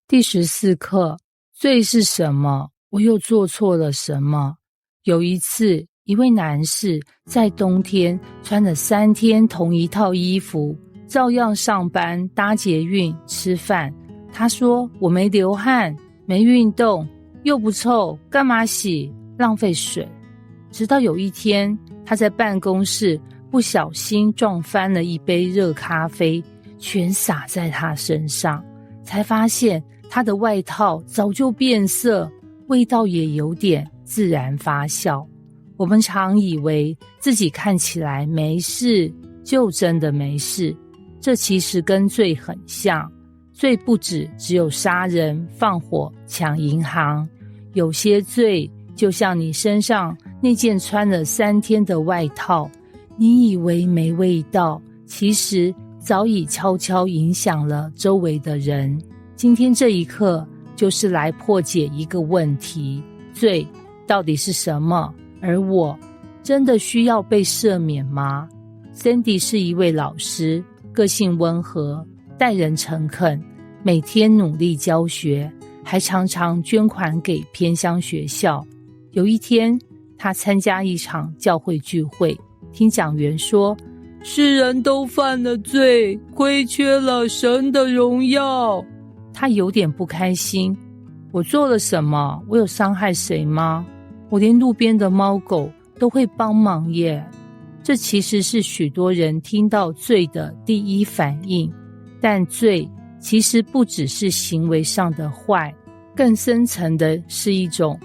第14课，罪是什么？我又做错了什么？有一次，一位男士在冬天穿了3天同一套衣服，照样上班、搭捷运、吃饭。他说：“我没流汗，没运动，又不臭，干嘛洗？浪费水。”直到有一天，他在办公室不小心撞翻了一杯热咖啡，全洒在他身上，才发现他的外套早就变色，味道也有点自然发酵。我们常以为自己看起来没事，就真的没事。这其实跟罪很像，罪不只有杀人、放火、抢银行，有些罪就像你身上那件穿了3天的外套，你以为没味道，其实早已悄悄影响了周围的人。今天这一课就是来破解一个问题，罪到底是什么？而我真的需要被赦免吗？ Sandy 是一位老师，个性温和，待人诚恳，每天努力教学，还常常捐款给偏乡学校。有一天，他参加一场教会聚会，听讲员说，世人都犯了罪，亏缺了神的荣耀。他有点不开心，我做了什么？我有伤害谁吗？我连路边的猫狗都会帮忙耶。这其实是许多人听到罪的第一反应，但罪其实不只是行为上的坏，更深层的是一种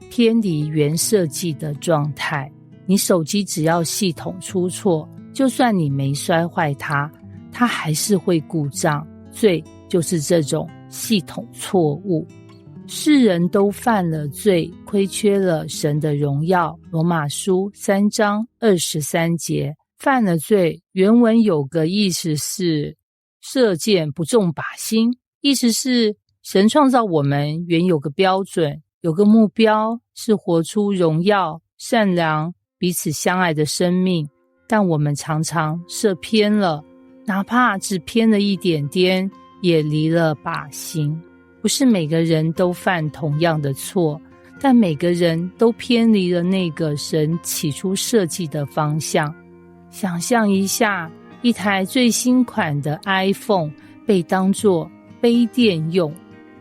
偏离原设计的状态。你手机只要系统出错，就算你没摔坏它，它还是会故障。罪就是这种系统错误。世人都犯了罪，亏缺了神的荣耀。罗马书3章23节。犯了罪，原文有个意思是射箭不中靶心，意思是神创造我们原有个标准，有个目标，是活出荣耀、善良、彼此相爱的生命，但我们常常射偏了，哪怕只偏了一点点，也离了靶心。不是每个人都犯同样的错，但每个人都偏离了那个神起初设计的方向。想象一下，一台最新款的 iPhone 被当作杯垫用，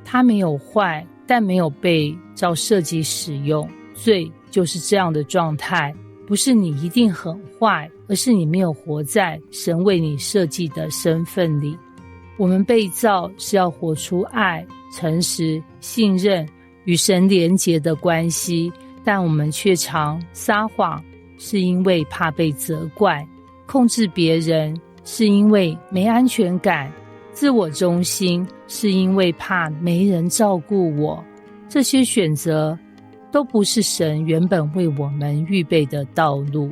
它没有坏，但没有被照设计使用。罪就是这样的状态，不是你一定很坏，而是你没有活在神为你设计的身份里。我们被造是要活出爱、诚实、信任与神连结的关系，但我们却常撒谎，是因为怕被责怪；控制别人是因为没安全感；自我中心是因为怕没人照顾我。这些选择都不是神原本为我们预备的道路。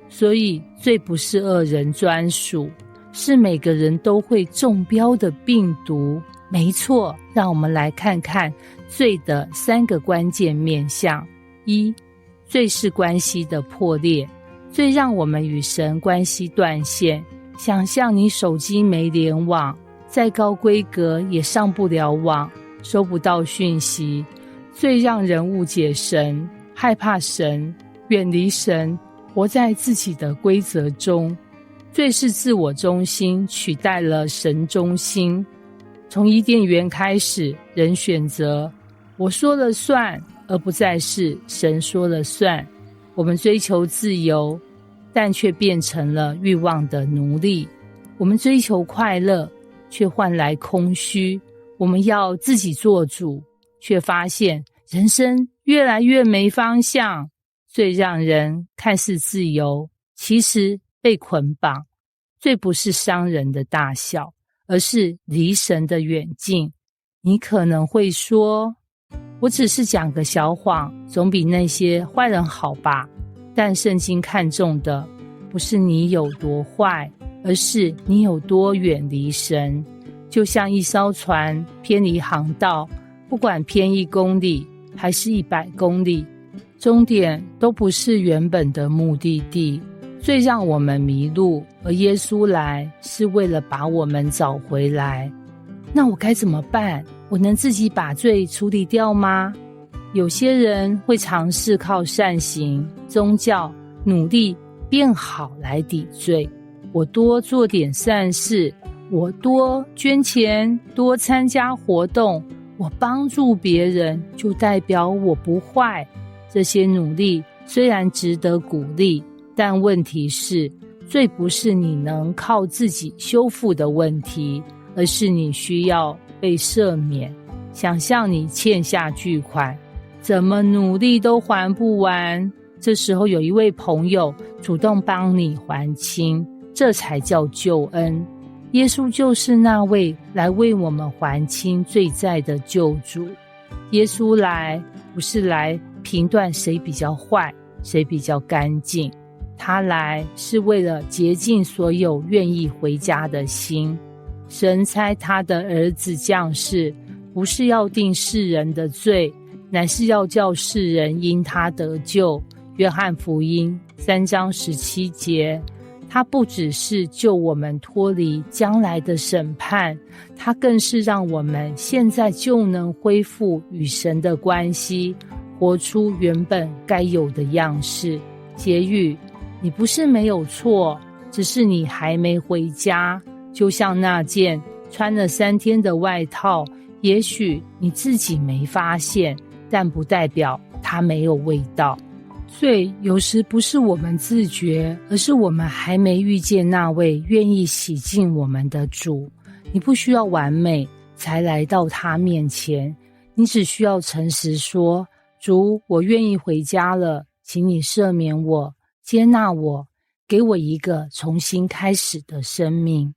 所以罪不是恶人专属，是每个人都会中标的病毒。没错，让我们来看看罪的3个关键面向。1. 罪是关系的破裂，罪让我们与神关系断线。想象你手机没联网，再高规格也上不了网，收不到讯息。罪让人误解神，害怕神，远离神，活在自己的规则中。罪是自我中心取代了神中心。从伊甸园开始，人选择我说了算，而不再是神说了算。我们追求自由，但却变成了欲望的奴隶。我们追求快乐，却换来空虚。我们要自己做主，却发现人生越来越没方向。最让人看似自由，其实被捆绑。最不是伤人的大小，而是离神的远近。你可能会说，我只是讲个小谎，总比那些坏人好吧。但圣经看重的不是你有多坏，而是你有多远离神。就像一艘船偏离航道，不管偏1公里还是100公里，终点都不是原本的目的地。最让我们迷路，而耶稣来是为了把我们找回来。那我该怎么办？我能自己把罪处理掉吗？有些人会尝试靠善行、宗教、努力变好来抵罪。我多做点善事，我多捐钱，多参加活动，我帮助别人，就代表我不坏。这些努力虽然值得鼓励，但问题是，罪不是你能靠自己修复的问题，而是你需要被赦免。想象你欠下巨款，怎么努力都还不完，这时候有一位朋友主动帮你还清，这才叫救恩。耶稣就是那位来为我们还清罪债的救主。耶稣来不是来评断谁比较坏，谁比较干净，他来是为了洁净所有愿意回家的心。神差他的儿子降世，不是要定世人的罪，乃是要叫世人因他得救。约翰福音3章17节，他不只是救我们脱离将来的审判，他更是让我们现在就能恢复与神的关系，活出原本该有的样式。结语，你不是没有错，只是你还没回家。就像那件穿了3天的外套，也许你自己没发现，但不代表它没有味道。罪有时不是我们自觉，而是我们还没遇见那位愿意洗净我们的主。你不需要完美才来到他面前，你只需要诚实说，主，我愿意回家了，请你赦免我，接纳我，给我一个重新开始的生命。